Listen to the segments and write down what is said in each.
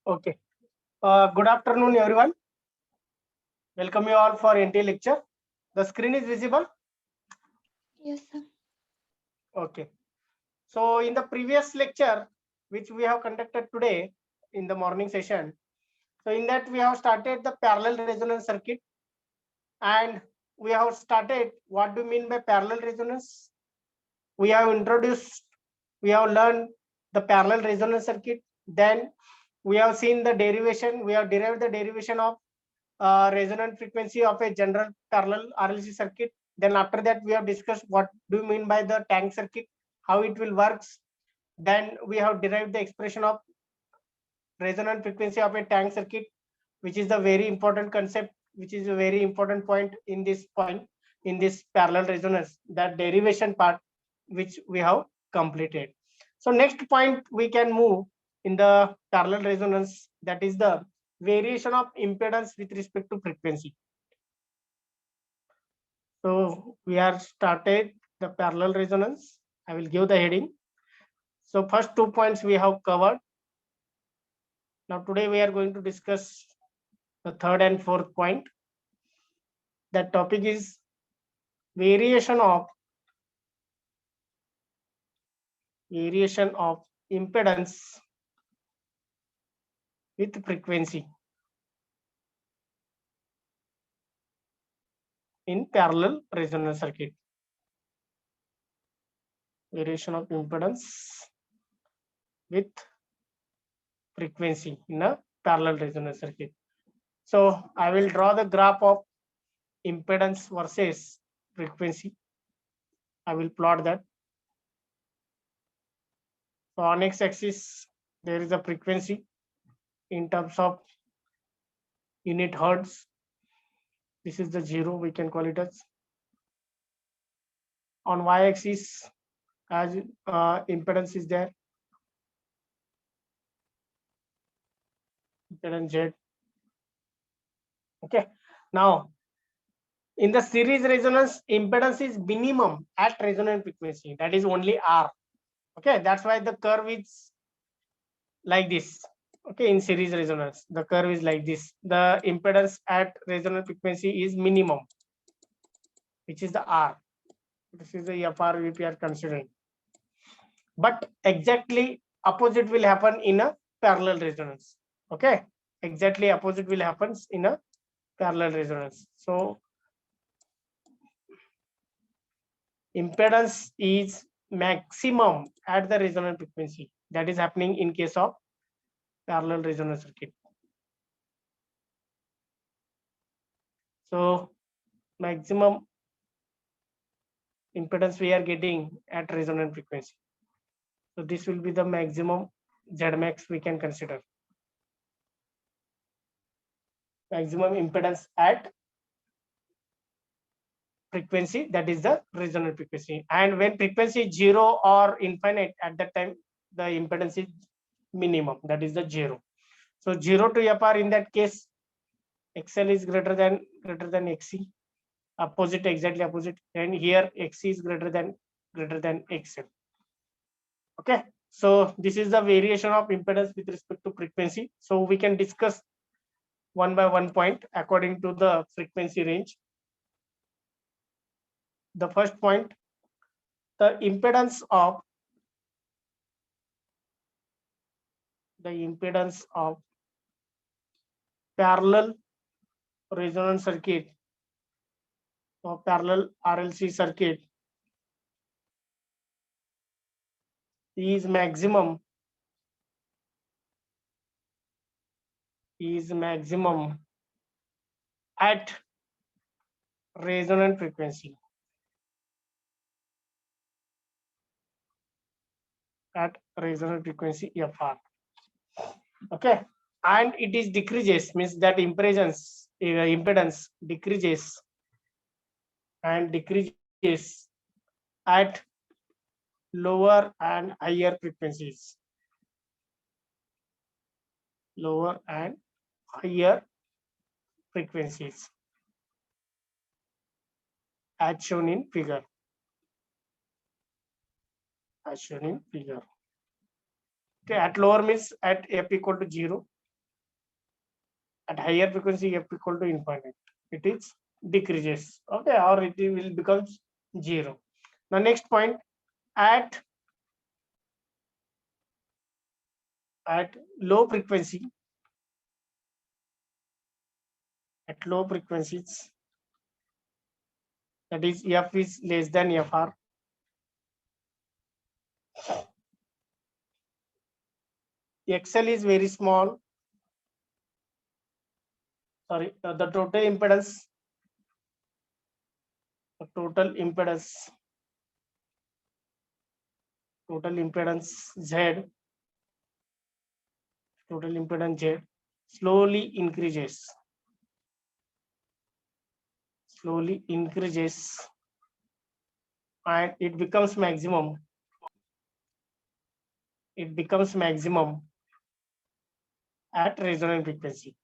Okay. Good afternoon, everyone. Welcome you all for NT lecture. The screen is visible. Yes, sir. Okay. So in the previous lecture, which we have conducted today in the morning session, so in that we have started the parallel resonance circuit, and we have started what do you mean by parallel resonance. We have introduced, we have learned the parallel resonance circuit. Then we have seen the derivation. We have derived the derivation of resonant frequency of a general parallel RLC circuit. Then after that, we have discussed what do you mean by the tank circuit, how it will works. Then we have derived the expression of resonant frequency of a tank circuit, which is the very important concept, which is a very important point in this in this parallel resonance, that derivation part which we have completed. So next point we can move in the parallel resonance, that is the variation of impedance with respect to frequency. So we are started the parallel resonance. I will give the heading. So first 2 points we have covered. Now today we are going to discuss the third and fourth point. That topic is variation of impedance with frequency in parallel resonance circuit. Variation of impedance with frequency in a parallel resonance circuit. So I will draw the graph of impedance versus frequency. I will plot that. So on x-axis there is a frequency in terms of unit hertz. This is the 0, we can call it as. On y-axis, as impedance is there, impedance Z. Okay. Now in the series resonance, impedance is minimum at resonant frequency, that is only R. Okay, that's why the curve is like this. Okay, in series resonance the curve is like this. The impedance at resonant frequency is minimum, which is the R. This is the FR we are considering. But exactly opposite will happen in a parallel resonance. Okay, exactly opposite will happen in a parallel resonance. So impedance is maximum at the resonant frequency. That is happening in case of parallel resonance circuit. So maximum impedance we are getting at resonant frequency. So this will be the maximum Z max we can consider. Maximum impedance at frequency, that is the resonant frequency. And when frequency is 0 or infinite, at that time the impedance is minimum, that is the 0. So 0 to FR, in that case XL is greater than XC, opposite, exactly opposite, and here XC is greater than XL. Okay, so this is the variation of impedance with respect to frequency. So we can discuss one by one point according to the frequency range. The first point, the impedance of parallel resonance circuit or parallel RLC circuit is maximum at resonant frequency. At resonant frequency FR. Okay, and it is decreases, means that impedance decreases at lower and higher frequencies. Lower and higher frequencies, as shown in figure. Okay, at lower means at F equal to 0, At higher frequency f equal to infinite, it is decreases, okay, or it will becomes 0. The next point, at low frequency, at low frequencies, that is f is less than fr, xl is very small, sorry, the total impedance z, slowly increases and it becomes maximum at resonant frequency.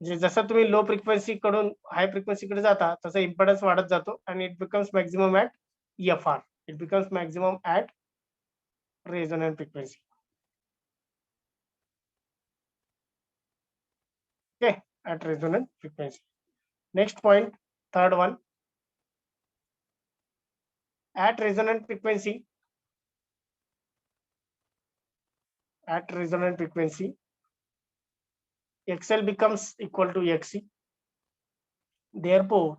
जसं तुम्ही low frequency कडून high frequency कडे जाता तसा impedance वाढत जातो आणि it becomes maximum at fr, it becomes maximum at resonant frequency. Okay, at resonant frequency. Next point, third one, at resonant frequency, xl becomes equal to xc, therefore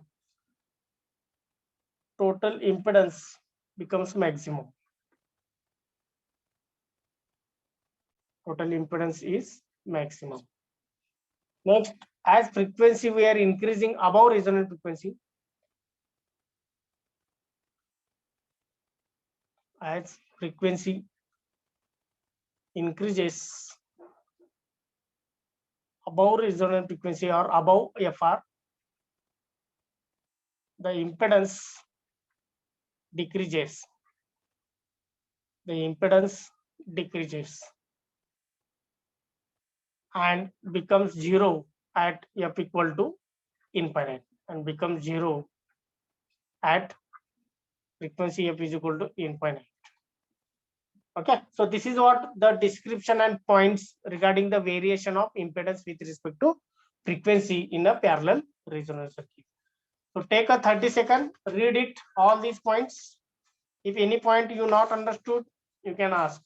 total impedance becomes maximum. Total impedance is maximum. Next, as frequency we are increasing above resonant frequency, as frequency increases above resonant frequency or above fr, the impedance decreases. And becomes 0 at f equal to infinite, and becomes 0 at frequency f is equal to infinite. Okay, so this is what the description and points regarding the variation of impedance with respect to frequency in a parallel resonance circuit. So take a 30-second, read it, all these points. If any point you not understood, you can ask.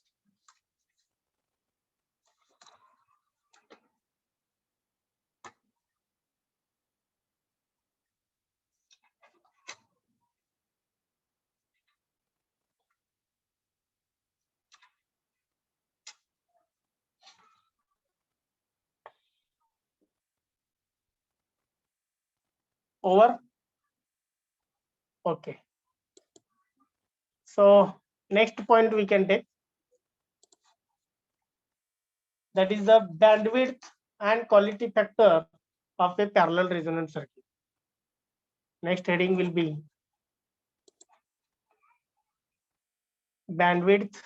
Over? Okay. So next point we can take, that is the bandwidth and quality factor of a parallel resonance circuit. Next heading will be bandwidth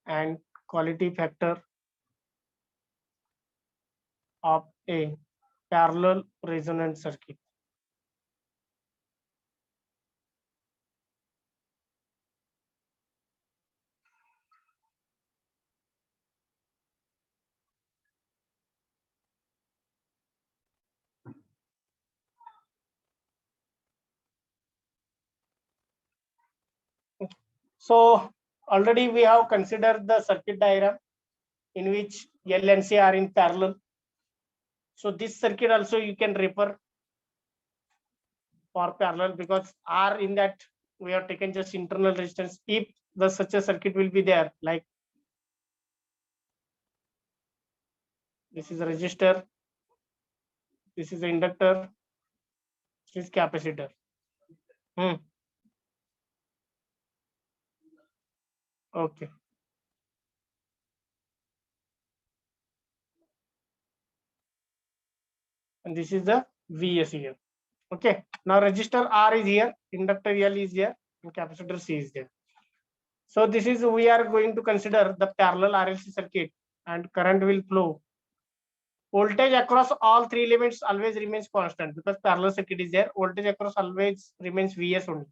and quality factor of a parallel resonance circuit. So already we have considered the circuit diagram in which L and C are in parallel. So this circuit also you can refer for parallel, because R in that we have taken just internal resistance. If the such a circuit will be there, like this is a resistor, this is the inductor, this is capacitor. Okay. And this is the VS here. Okay. Now resistor R is here, inductor L is here, and capacitor C is there. So this is, we are going to consider the parallel RLC circuit and current will flow. Voltage across all three elements always remains constant because parallel circuit is there. Voltage across always remains Vs only.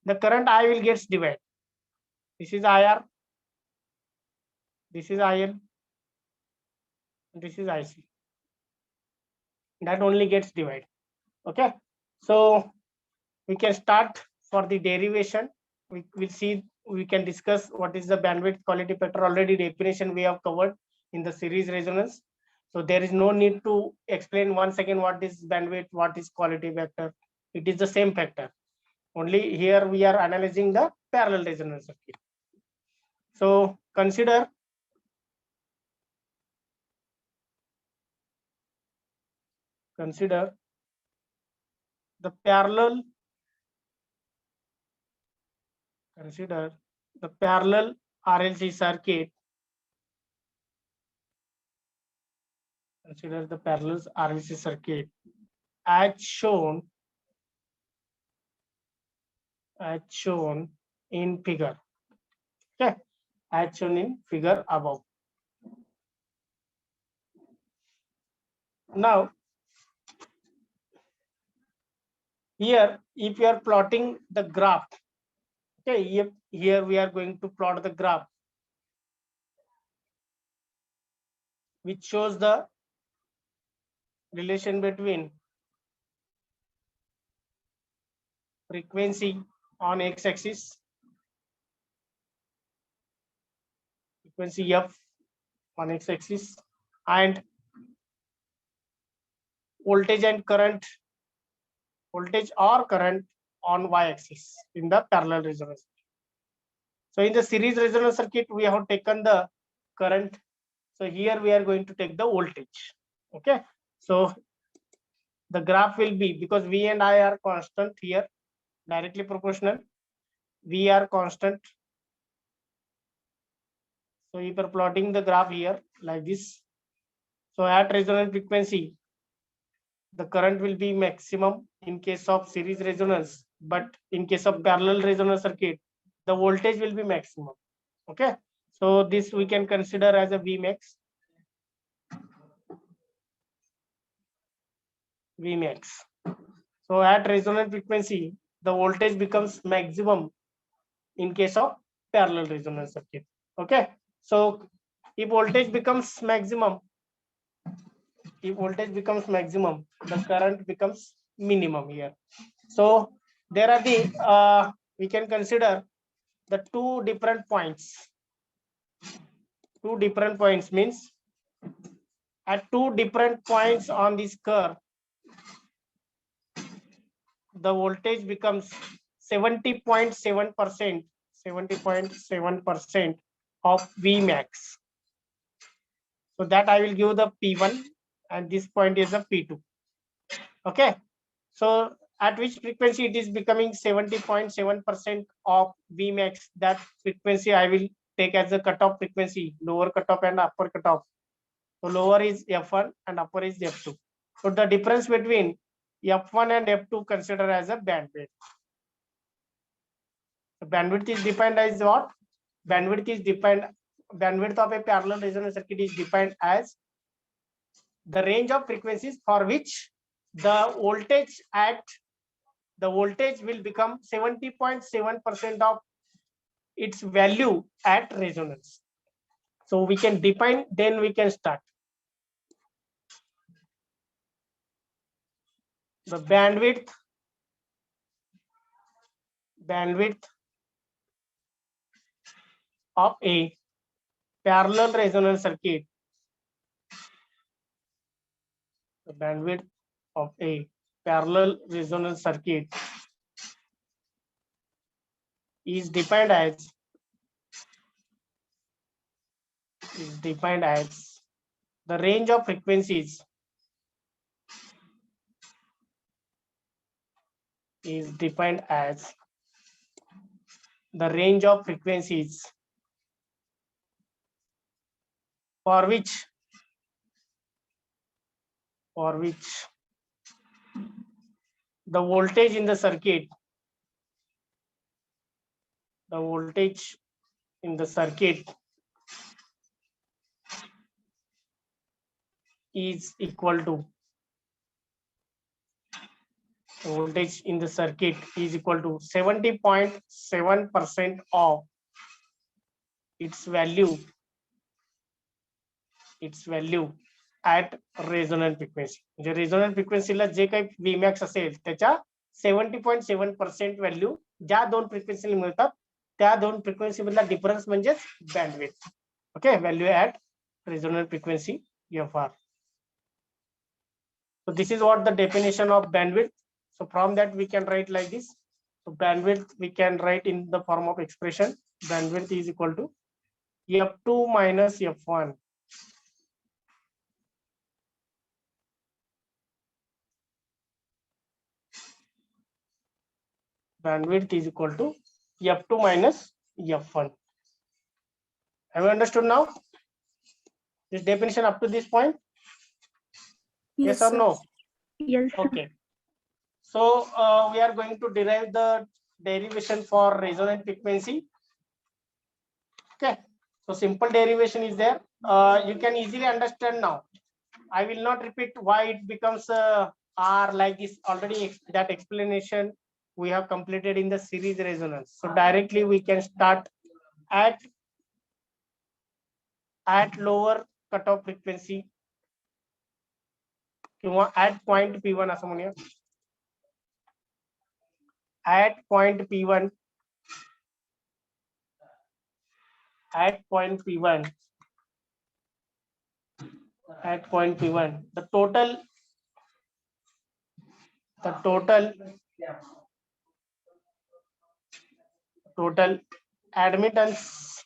The current I will gets divided. This is IR, this is IL, this is IC. That only gets divided. Okay, so we can start for the derivation. We will see, we can discuss what is the bandwidth quality factor. Already definition we have covered in the series resonance. So there is no need to explain once again what is bandwidth, what is quality factor. It is the same factor. Only here we are analyzing the parallel resonance circuit. So consider the parallel RLC circuit. Consider the parallel RLC circuit as shown in figure. Okay, as shown in figure above. Now here, if you are plotting the graph, okay, here we are going to plot the graph which shows the relation between frequency on x-axis, frequency f on x-axis, and voltage and current, voltage or current on y-axis in the parallel resonance. So in the series resonance circuit, we have taken the current. So here we are going to take the voltage. Okay, so the graph will be, because V and I are constant here, directly proportional. V are constant. So if you are plotting the graph here like this, so at resonance frequency, the current will be maximum in case of series resonance, but in case of parallel resonance circuit, the voltage will be maximum. Okay, so this we can consider as a Vmax. So at resonance frequency, the voltage becomes maximum in case of parallel resonance circuit. Okay, so if voltage becomes maximum, the current becomes minimum here. So there are the we can consider the two different points. Two different points means at two different points on this curve, the voltage becomes 70.7%, 70.7% of Vmax. So that I will give the P1 and this point is the P2. Okay, so at which frequency it is becoming 70.7% of Vmax, that frequency I will take as a cutoff frequency, lower cutoff and upper cutoff. So lower is F1 and upper is F2. So the difference between F1 and F2 consider as a bandwidth. The bandwidth is defined as what? Bandwidth of a parallel resonance circuit is defined as the range of frequencies for which the voltage will become 70.7% of its value at resonance. So we can define, then we can start. The bandwidth of a parallel resonance circuit. The bandwidth of a parallel resonance circuit is defined as the range of frequencies for which the voltage in the circuit is equal to voltage in the circuit is equal to 70.7% of its value at resonant frequency. म्हणजे resonant फ्रिक्वेन्सीला जे काही Vmax असेल त्याच्या 70.7% value ज्या दोन फ्रिक्वेन्सीला मिळतात त्या दोन frequency मधला डिफरन्स म्हणजेच bandwidth. Okay, value at resonant frequency FR. So this is what the definition of bandwidth. So from that we can write like this. So bandwidth we can write in the form of expression. Bandwidth is equal to F2 minus F1. Bandwidth is equal to F2 minus F1. Have you understood now this definition up to this point? Yes or sir. no? Yes, sir. Okay. So we are going to derive the derivation for resonant frequency. Okay. So simple derivation is there. You can easily understand now. I will not repeat why it becomes R like this. Already that explanation we have completed in the series resonance. So directly we can start at lower cutoff frequency किंवा at point P1 असं म्हणूया. At point P1, the total admittance.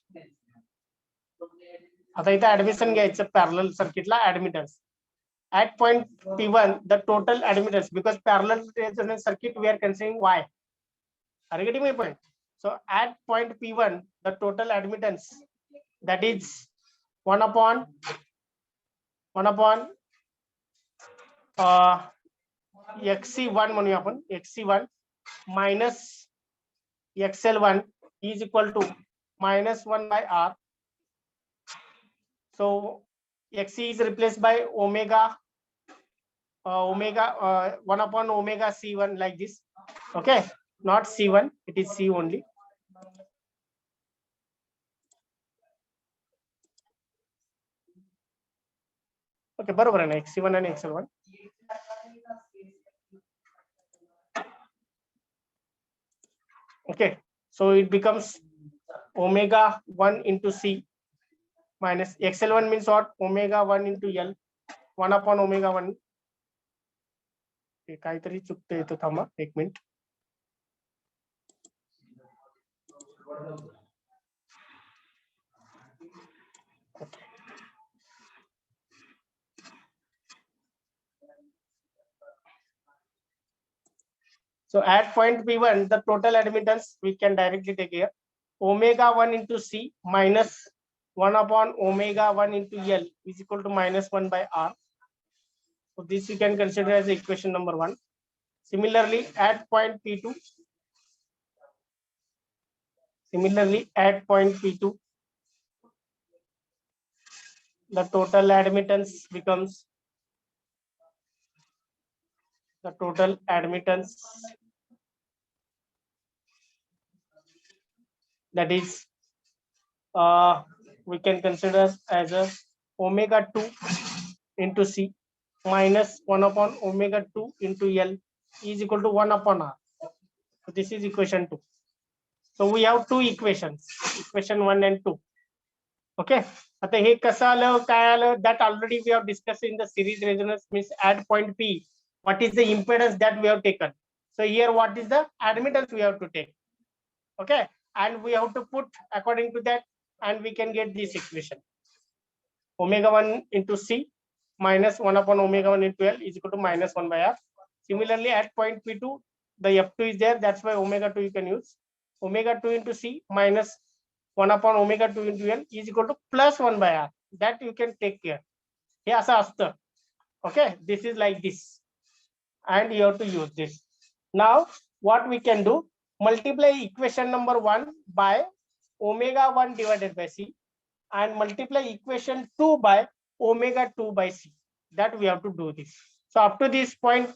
आता इथे admission घ्यायचं parallel सर्किटला admittance. At point P1, the total admittance, because parallel resonance circuit we are considering Y. Are you getting my point? So at point P1, the total admittance, that is 1 upon XC1 म्हणूया आपण, XC1 minus XL1 is equal to minus 1 by R. So Xc is replaced by omega 1 upon omega C1 like this. Okay, not C1, it is C only. Okay, बरोबर आहे ना, XC1 आणि XL1. Okay, so it becomes omega 1 into C minus XL1 means what? Omega 1 into L, 1 upon omega 1. काहीतरी चुकते इथं, थांबा एक minute. So at point P1, the total admittance we can directly take here. Omega 1 into C minus 1 upon omega 1 into L is equal to minus 1 by R. So this you can consider as equation number 1. Similarly, at point P2, the total admittance becomes that is we can consider as a omega 2 into C minus 1 upon omega 2 into L is equal to 1 upon R. So this is equation 2. So we have two equations, equation 1 and 2. Okay, आता हे कसं आलं काय आलं, that already we have discussed in the series resonance. Means at point P, what is the impedance that we have taken. So here what is the admittance we have to take. Okay, and we have to put according to that, and we can get this equation. Omega 1 into C minus 1 upon omega 1 into L is equal to minus 1 by R. Similarly, at point P2, the F2 is there, that's why omega 2 you can use. Omega 2 into C minus 1 upon omega 2 into L is equal to plus 1 by R. That you can take care. हे असं असतं. Okay, this is like this. And you have to use this. Now, what we can do, multiply equation number 1 by omega 1 divided by C and multiply equation 2 by omega 2 by C. that we have to do this. So up to this point,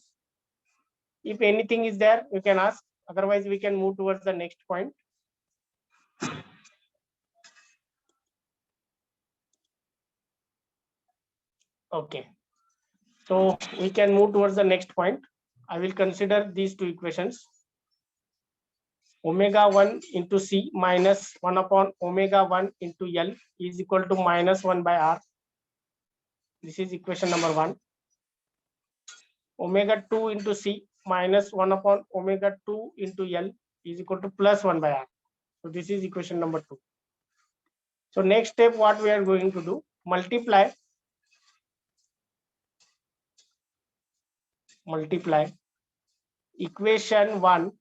if anything is there, you can ask. Otherwise, we can move towards the next point. Okay. So we can move towards the next point. I will consider these two equations. Omega 1 into C minus 1 upon omega 1 into L is equal to minus 1 by R. This is equation number 1. Omega 2 into C minus 1 upon omega 2 into L is equal to plus 1 by R. So this is equation number 2. So next step, what we are going to do, multiply equation 1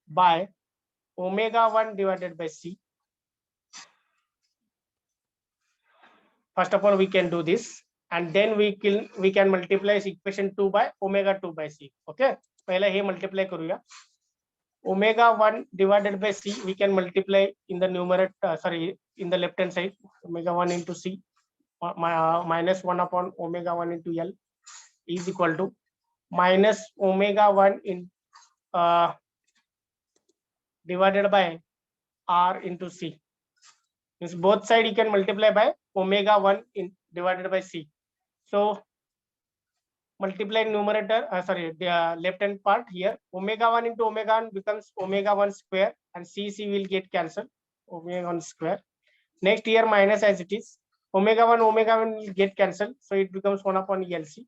by omega 1 divided by C. First of all, we can do this, and then we can multiply equation 2 by omega 2 by C. Okay, पहले हे multiply करूँगा. Omega 1 divided by C we can multiply in the numerator, in the left hand side. Omega 1 into C minus 1 upon omega 1 into L is equal to minus omega 1 in divided by R into C. Means both side you can multiply by omega 1 in divided by C. So multiply numerator, the left hand part here. Omega 1 into omega 1 becomes omega 1 square, and C will get cancelled. Omega 1 square. Next here minus as it is. Omega 1 will get cancelled. So it becomes 1 upon LC.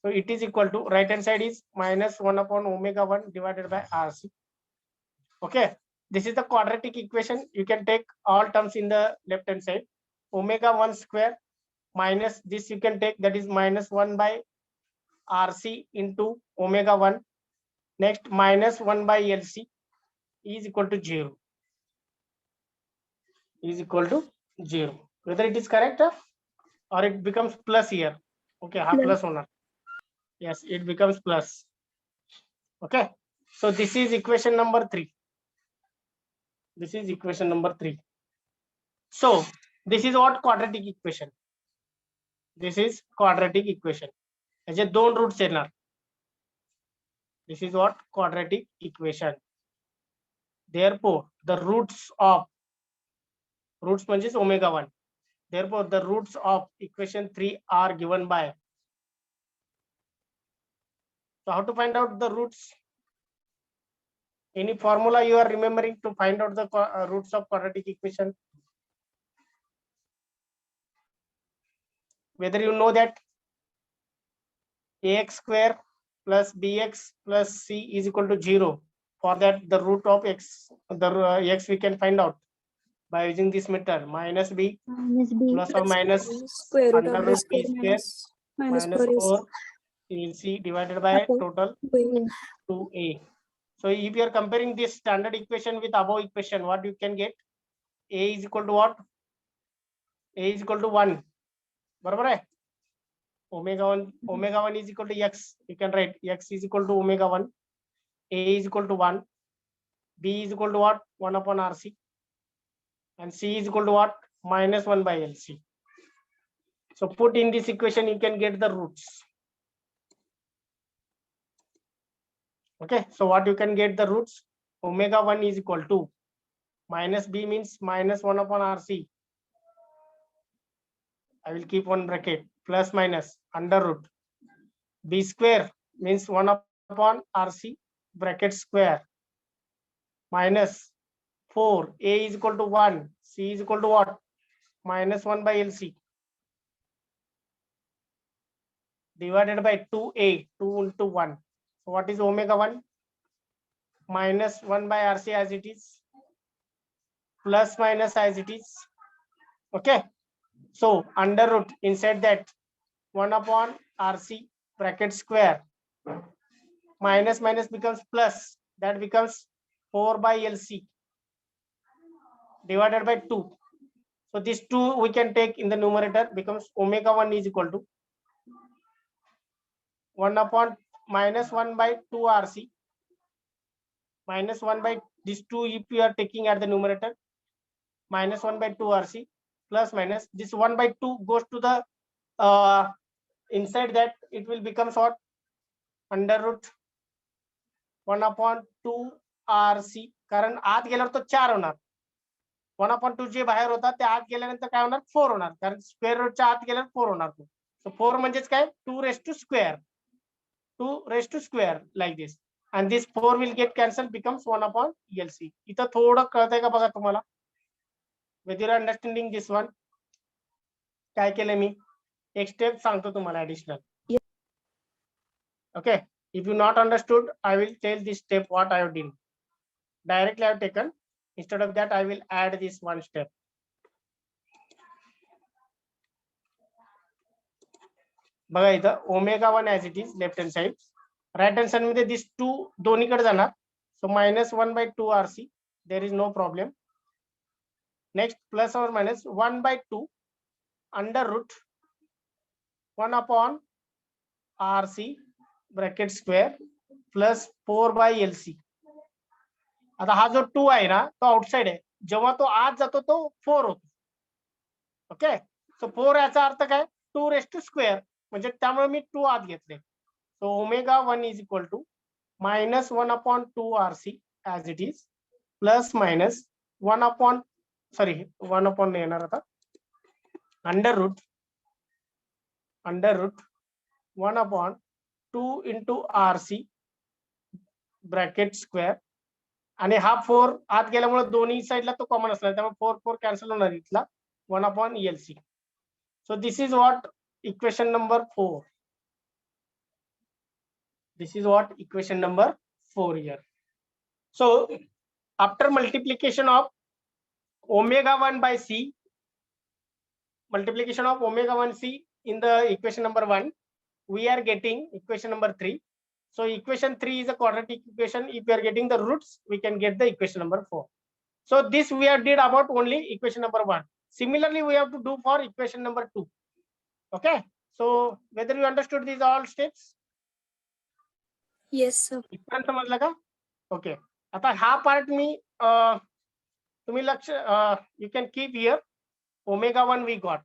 So it is equal to, right hand side is minus 1 upon omega 1 divided by RC. Okay. This is the quadratic equation. You can take all terms in the left hand side. Omega 1 square minus this you can take, that is minus 1 by RC into omega 1. Next minus 1 by LC is equal to 0. Is equal to 0. Whether it is correct or it becomes plus here. Okay, plus 1. Yes, it becomes plus. Okay. So this is equation number 3. This is equation number 3. So this is what quadratic equation. This is quadratic equation. As a दोन roots येणार. This is what quadratic equation. Therefore, the roots means omega 1. Therefore, the roots of equation 3 are given by. So how to find out the roots? Any formula you are remembering to find out the roots of quadratic equation? Whether you know that ax square plus bx plus c is equal to 0. For that, the root of x, x we can find out by using this method, minus b plus or minus square root under of root b b square minus 4 c divided by total 2a. So if you are comparing this standard equation with above equation, what you can get? A is equal to what? A is equal to 1. बराबर है? Omega 1 is equal to x. You can write x is equal to omega 1. A is equal to 1. B is equal to what? 1 upon RC. And C is equal to what? Minus 1 by LC. So put in this equation, you can get the roots. Okay, so what you can get the roots? Omega 1 is equal to minus b means minus 1 upon RC. I will keep one bracket, plus minus under root. B square means 1 upon RC bracket square minus 4. A is equal to 1. C is equal to what? Minus 1 by LC divided by 2A, 2 into 1. So what is omega 1? Minus 1 by RC as it is, plus minus as it is. Okay. So under root, inside that 1 upon RC bracket square, minus minus becomes plus, that becomes 4 by LC divided by 2. So this 2 we can take in the numerator, becomes omega 1 is equal to 1 upon minus 1 by 2 RC minus 1 by this 2 if you are taking at the numerator, minus 1 by 2 RC plus minus this 1 by 2 goes to the inside that it will become what? Under root 1/2 RC. कारण आत गेल्यावर तो 4 होणार. 1/2 जे बाहेर होता ते आत गेल्यानंतर काय होणार? 4 होणार. कारण स्क्वेअर रूटच्या आत गेल्यावर 4 होणार तो. सो 4 म्हणजेच काय? 2 raised to square. 2 raised to square like this. And this 4 will get cancelled, becomes 1/LC. इथं थोडं कळतंय का बघा तुम्हाला? Whether you are understanding this one? काय केलं मी? एक स्टेप सांगतो तुम्हाला additional. Okay. If you not understood, I will tell this step what I have done. Directly I have taken. Instead of that, I will add this one step. बघा इथं ω1 as it is left hand side. Right hand side मध्ये this 2 दोन्हीकडे जाणार. So -1/2 RC. There is no problem. Next plus or minus 1/2 under root 1/RC bracket square plus 4/LC. आता हा जो 2 आहे ना तो आउटसाइड आहे. जेव्हा तो आत जातो तो 4 होतो. ओके. सो 4 याचा अर्थ काय? 2 raised to square. म्हणजे त्यामुळे मी 2 आत घेतले. सो ω1 is equal to -1/2 RC as it is plus minus 1/1 येणार आता under root 1/2 into RC bracket square. आणि हा 4 आत गेल्यामुळे दोन्ही साइडला तो कॉमन असणार, त्यामुळे 4 कॅन्सल होणार इथला 1/LC. So this is what equation number 4. This is what equation number 4 here. So after multiplication of ω1 by c, multiplication of ω1c in the equation number 1, we are getting equation number 3. So equation 3 is a quadratic equation. If we are getting the roots, we can get the equation number 4. So this we have did about only equation number 1. Similarly, we have to do for equation number 2. Okay. So whether you understood these all steps? Yes, sir. इथपर्यंत समजलं का? Okay. आता हा part मी तुम्ही लक्ष you can keep here. ω1 we got.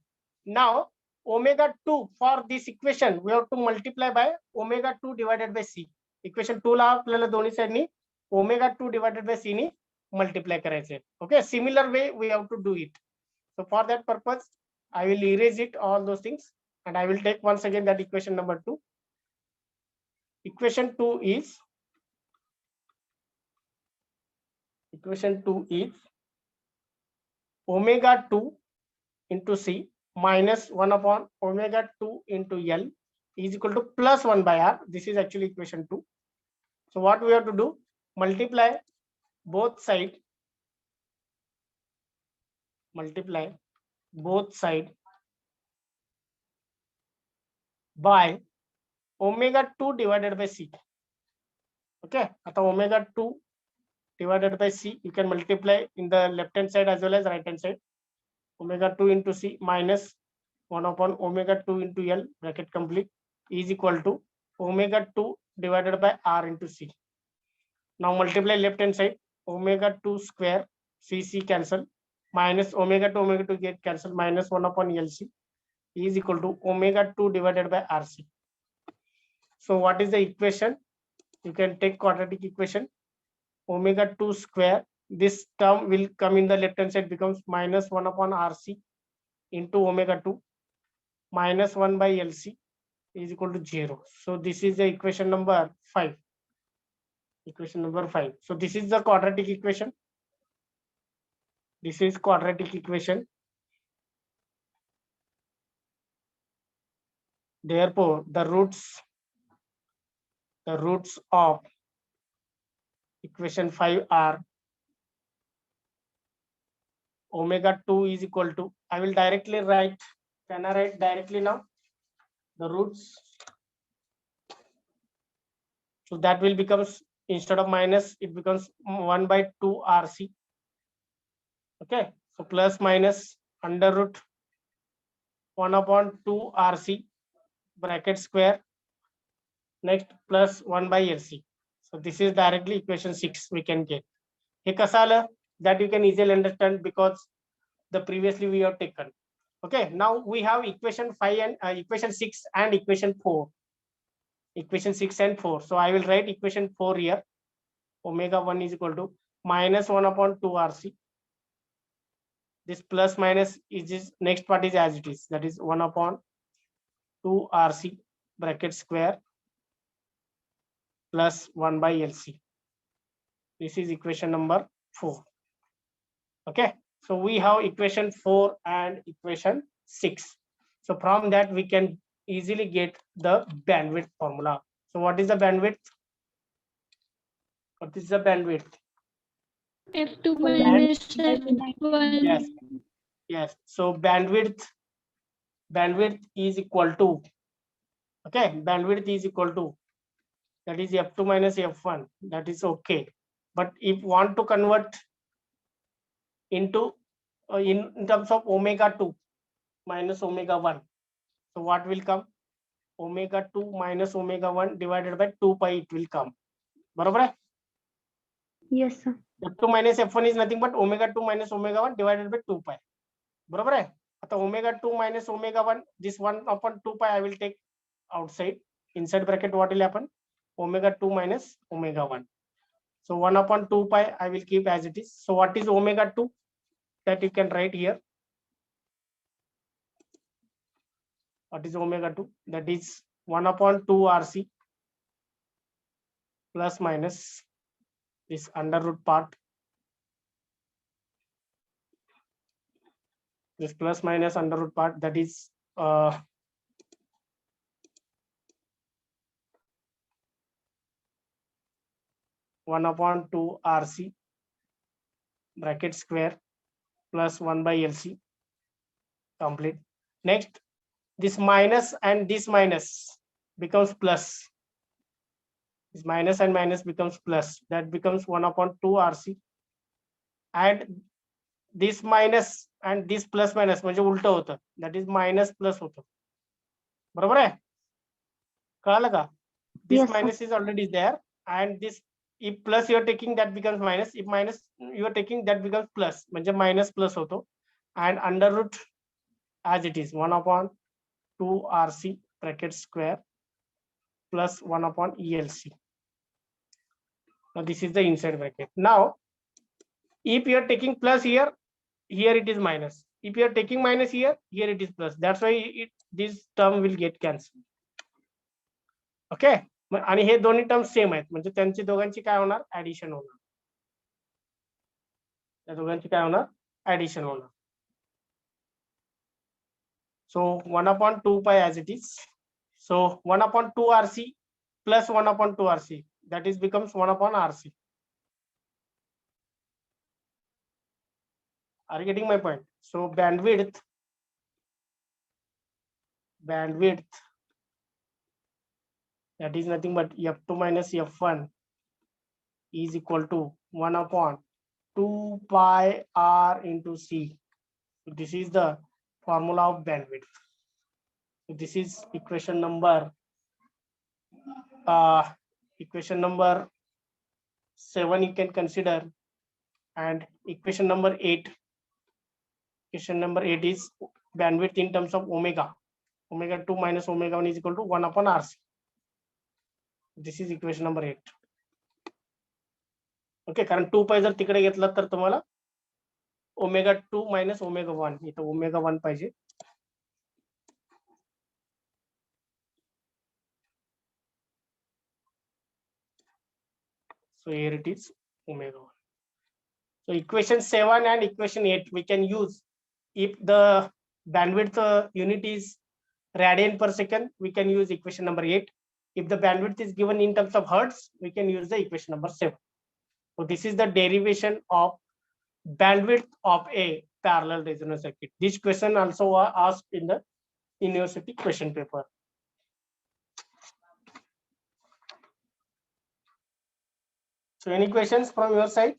Now ω2 for this equation we have to multiply by ω2 divided by c. Equation 2 ला आपल्याला दोन्ही साइडनी ω2 divided by c knee multiply करायचे. Okay. Similar way we have to do it. So for that purpose I will erase it all those things and I will take once again that equation number 2. Equation 2 is ω2 into c minus 1/ω2 into L is equal to plus 1 by R. This is actually equation 2. So what we have to do? Multiply both side by ω2 divided by c. Okay. आता ω2 divided by c you can multiply in the left hand side as well as right hand side. ω2 into c minus 1/ω2 into L bracket complete is equal to ω2 divided by R into c. Now multiply left hand side. ω2 square c cancel minus ω2 get cancel minus 1/LC is equal to ω2 divided by RC. So what is the equation? You can take quadratic equation. ω2 square, this term will come in the left hand side, becomes minus 1/RC into ω2 minus 1 by LC is equal to 0. So this is the equation number 5. So this is the quadratic equation. Therefore the roots of equation 5 are ω2 is equal to, I will directly write, can I write directly now the roots? So that will becomes, instead of minus it becomes 1/2 RC. Okay. So plus minus under root 1/2 RC bracket square, next plus 1 by LC. So this is directly equation 6 we can get. हे कसं आलं? That you can easily understand because the previously we have taken. Okay, now we have equation 5 and equation 6 and equation 4. Equation 6 and 4. So I will write equation 4 here. Omega 1 is equal to minus 1 upon 2 RC. This plus minus is this next part is as it is. That is 1 upon 2 RC bracket square plus 1 by LC. This is equation number 4. Okay. So we have equation 4 and equation 6. So from that we can easily get the bandwidth formula. So what is the bandwidth? What is the bandwidth? F2 minus F1. Yes. Yes. So bandwidth is equal to, okay, bandwidth is equal to, that is F2 minus F1. That is okay. But if want to convert into in terms of omega 2 minus omega 1, so what will come? Omega 2 minus omega 1 divided by 2 pi it will come. बरोबर है? Yes, sir. F2 minus F1 is nothing but omega 2 minus omega 1 divided by 2 pi. बरोबर है? आता omega 2 minus omega 1, this 1 upon 2 pi I will take outside. Inside bracket what will happen? Omega 2 minus omega 1. So 1 upon 2 pi I will keep as it is. So what is omega 2? That you can write here. What is omega 2? That is 1 upon 2 RC plus minus this under root part. This plus minus under root part, that is 1 upon 2 RC bracket square plus 1 by LC. Complete. Next, this minus and this minus becomes plus. This minus and minus becomes plus. That becomes 1 upon 2 RC. And this minus and this plus minus म्हणजे उलटं होतं. That is minus plus होतं. बरोबर आहे? कळालं का? This Yes, sir. minus is already there, and this, if plus you are taking, that becomes minus. If minus you are taking, that becomes plus. म्हणजे minus plus होतो. And under root as it is 1 upon 2 RC bracket square plus 1 upon ELC. Now this is the inside bracket. Now, if you are taking plus here, here it is minus. If you are taking minus here, here it is plus. That's why this term will get cancelled. Okay. आणि हे दोन्ही term same आहेत, म्हणजे त्यांची दोघांची काय होणार? Addition होणार. त्या दोघांची काय होणार? ऍडिशन होणार. So 1 upon 2 pi as it is. So 1 upon 2 RC plus 1 upon 2 RC, that is becomes 1 upon RC. Are you getting my point? So bandwidth that is nothing but F2 minus F1 is equal to 1 upon 2 pi R into C. So this is the formula of bandwidth. So this is equation number 7 you can consider, and equation number 8. Equation number 8 is bandwidth in terms of omega. Omega 2 minus omega 1 is equal to 1 upon RC. This is equation number 8. Okay, कारण 2 pi जर तिकडे घेतलं तर तुम्हाला omega 2 minus omega 1, इथं omega 1 पाहिजे. So here it is omega 1. So equation 7 and equation 8 we can use if the bandwidth unit is radian per second. We can use equation number 8. If the bandwidth is given in terms of hertz, we can use the equation number 7. So this is the derivation of bandwidth of a parallel resonance circuit. This question also was asked in the university question paper. So any questions from your side?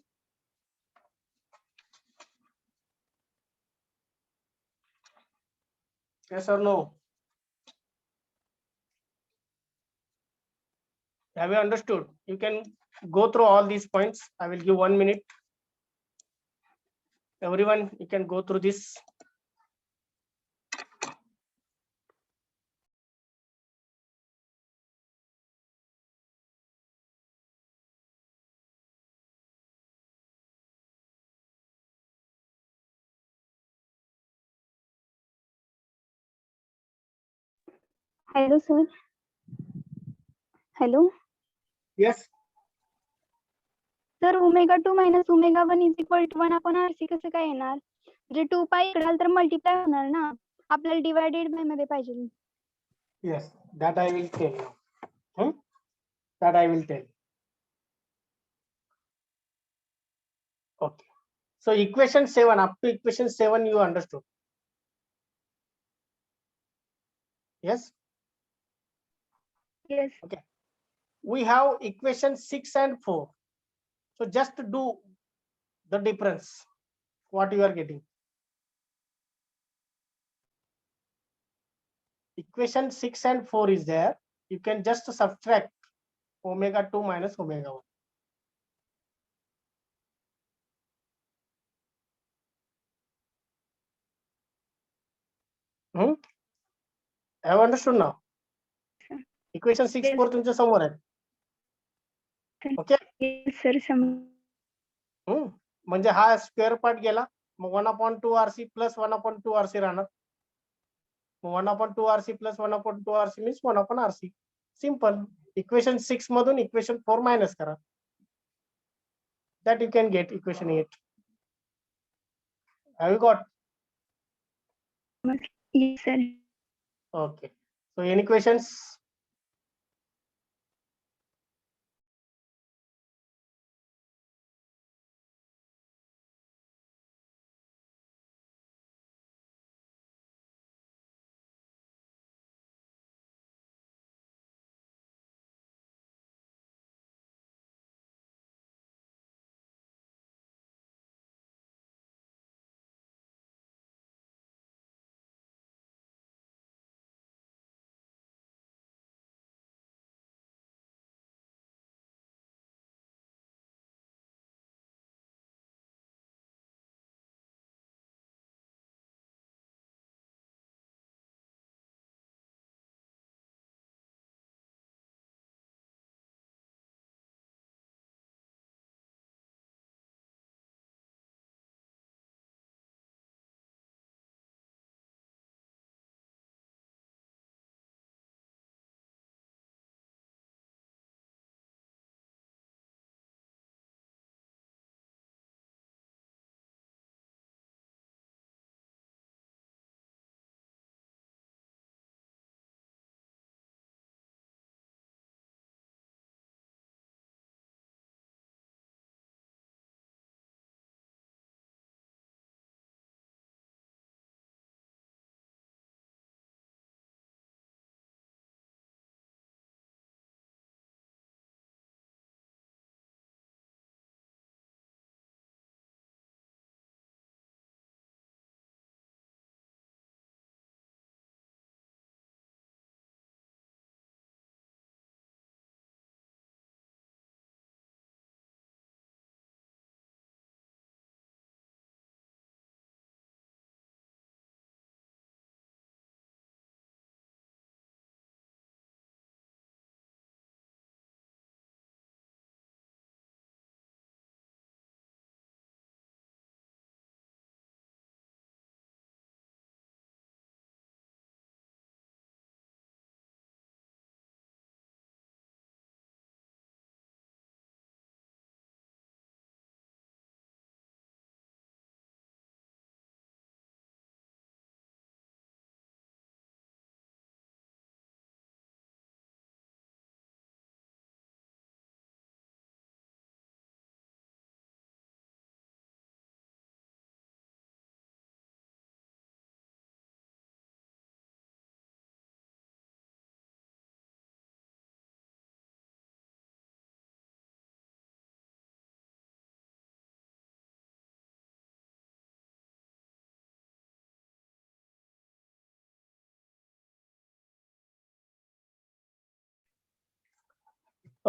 Yes or no? Have you understood? You can go through all these points. I will give 1 minute. Everyone, you can go through this. Hello, sir. Hello. Yes. Sir ω2 - ω1 is equal to 1/RC कसं काय येणार? म्हणजे 2 पाय इकडे आलं तर multiply होणार ना, आपल्याला डिवायडेड बाय मध्ये पाहिजे. Yes, that I will tell you. That I will tell you. Okay. So equation 7, up to equation 7 you understood. Yes. Yes. Okay. We have equation 6 and 4. So just do the difference. What you are getting. Equation 6 and 4 is there. You can just subtract ω2 minus ω1. Have understood now? Equation 6 Yes. 4 तुमच्या समोर आहे. Okay. Yes, sir. म्हणजे हा square part गेला, मग 1/2 RC plus 1/2 RC राहणार. 1/2 RC plus 1/2 RC means 1/RC. Simple. Equation 6 मधून equation 4 minus करा. That you can get equation 8. Have you got? Yes, sir. Okay. So any questions?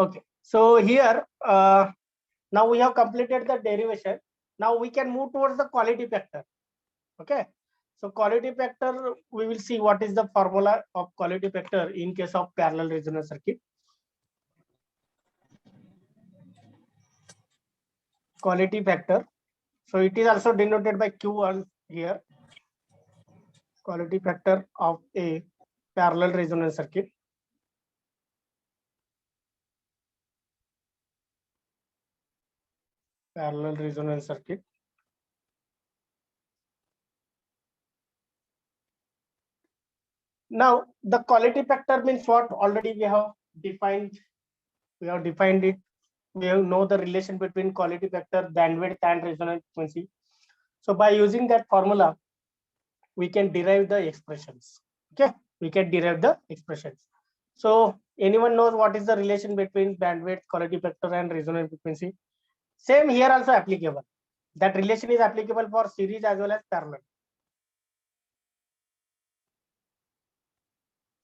Okay. So here now we have completed the derivation. Now we can move towards the quality factor. Okay. So quality factor, we will see what is the formula of quality factor in case of parallel resonance circuit. Quality factor. So it is also denoted by Q1 here. Quality factor of A parallel resonance circuit. Parallel resonance circuit. Now the quality factor means what? Already we have defined. We have defined it. We have know the relation between quality factor, bandwidth, and resonance frequency. So by using that formula, we can derive the expressions. Okay, we can derive the expressions. So anyone knows what is the relation between bandwidth, quality factor, and resonance frequency? Same here also applicable. That relation is applicable for series as well as parallel.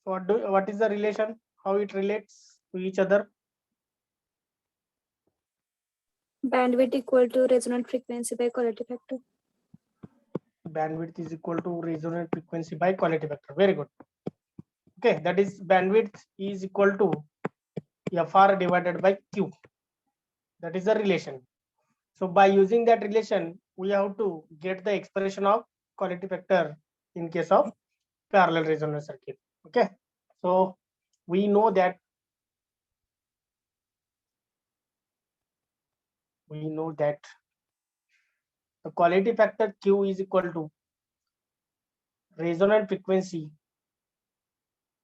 So what is the relation? How it relates to each other? Bandwidth equal to resonant frequency by quality factor. Bandwidth is equal to resonant frequency by quality factor. Very good. Okay, that is bandwidth is equal to FR divided by Q. That is the relation. So by using that relation, we have to get the expression of quality factor in case of parallel resonance circuit. Okay, so we know that the quality factor Q is equal to resonant frequency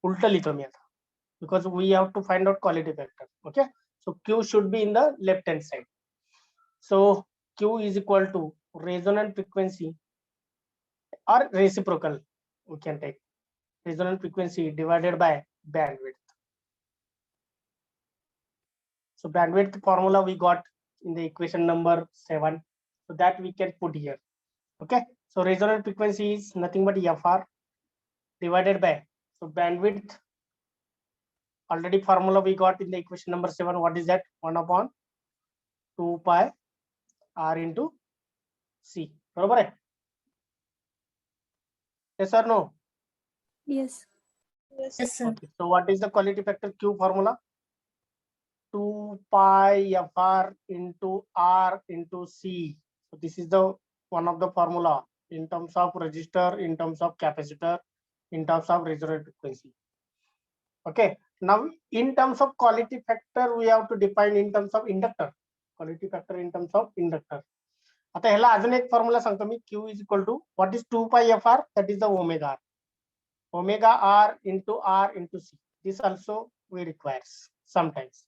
ulta लिखो मी आता, because we have to find out quality factor. Okay, so Q should be in the left hand side. So Q is equal to resonant frequency or reciprocal, we can take resonant frequency divided by bandwidth. So bandwidth formula we got in the equation number 7. So that we can put here. Okay, so resonant frequency is nothing but FR divided by, so bandwidth, already formula we got in the equation number 7. What is that? 1 upon 2 pi R into C. Barabar hai? Yes or no? Yes. Yes, sir. Okay. So what is the quality factor Q formula? 2 pi FR into R into C. So this is the one of the formula in terms of resistor, in terms of capacitor, in terms of resonant frequency. Okay. Now in terms of quality factor, we have to define in terms of inductor. Quality factor in terms of inductor. आता ह्याला अजून एक formula सांगतो मी. Q is equal to what is 2 pi FR? That is the omega R. Omega R into C. This also we requires sometimes,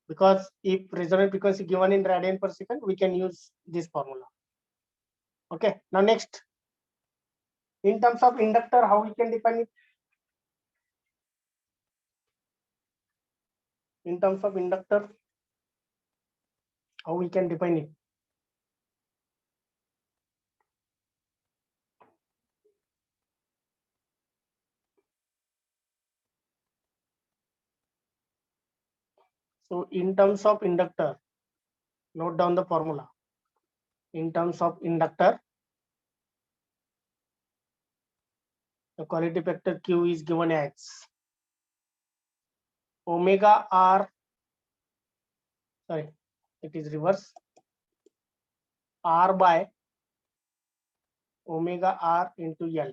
because if resonant frequency given in radian per second, we can use this formula. Okay, now next, in terms of inductor, how we can define it? In terms of inductor, how we can define it? So in terms of inductor, note down the formula. In terms of inductor, the quality factor Q is given as omega R, sorry, it is reverse, R by omega R into L.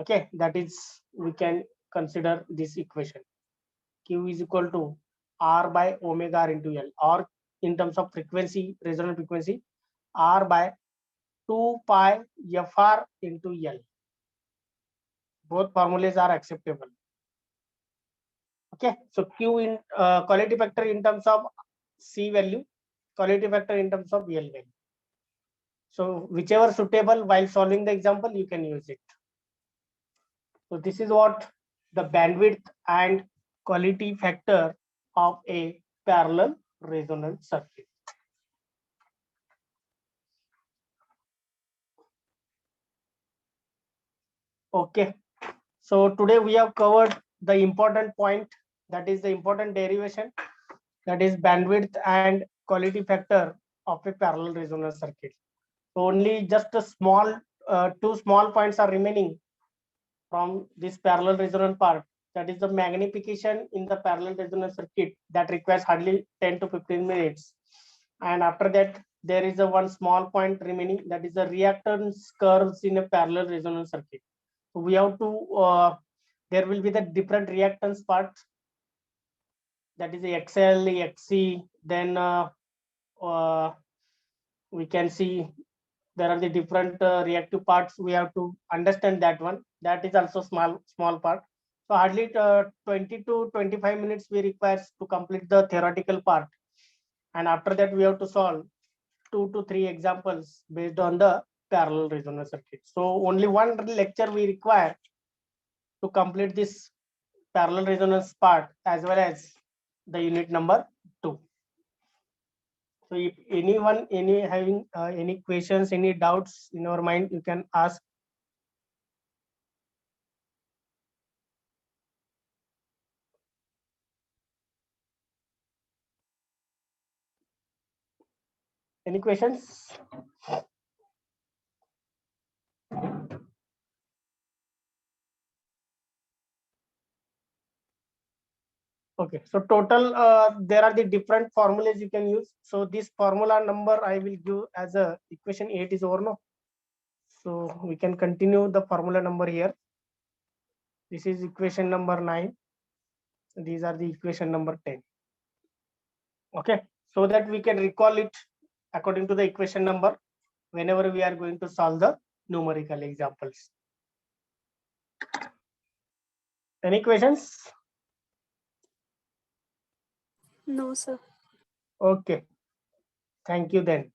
Okay, that is, we can consider this equation. Q is equal to R by omega R into L, or in terms of frequency, resonant frequency, R by 2 pi FR into L. Both formulas are acceptable. Okay, so Q in quality factor in terms of C value, quality factor in terms of L value. So whichever suitable while solving the example, you can use it. So this is what the bandwidth and quality factor of a parallel resonance circuit. Okay, so today we have covered the important point, that is the important derivation, that is bandwidth and quality factor of a parallel resonance circuit. So only just a small, two small points are remaining from this parallel resonance part. That is the magnification in the parallel resonance circuit that requires hardly 10 to 15 minutes. And after that, there is a one small point remaining, that is the reactance curves in a parallel resonance circuit. we have to there will be the different reactance part, that is the XL, XC. Then we can see there are the different reactive parts. We have to understand that one. That is also small part. So hardly 20 to 25 minutes we require to complete the theoretical part, and after that we have to solve 2 to 3 examples based on the parallel resonance circuit. So only one lecture we require to complete this parallel resonance part as well as the unit number 2. So if anyone having any questions, any doubts in your mind, you can ask. Any questions? Okay, so total there are the different formulas you can use. So this formula number I will give as a equation 8 is over, no? So we can continue the formula number here. This is equation number 9. These are the equation number 10. Okay, so that we can recall it according to the equation number whenever we are going to solve the numerical examples. Any questions? No, sir. Okay, thank you then.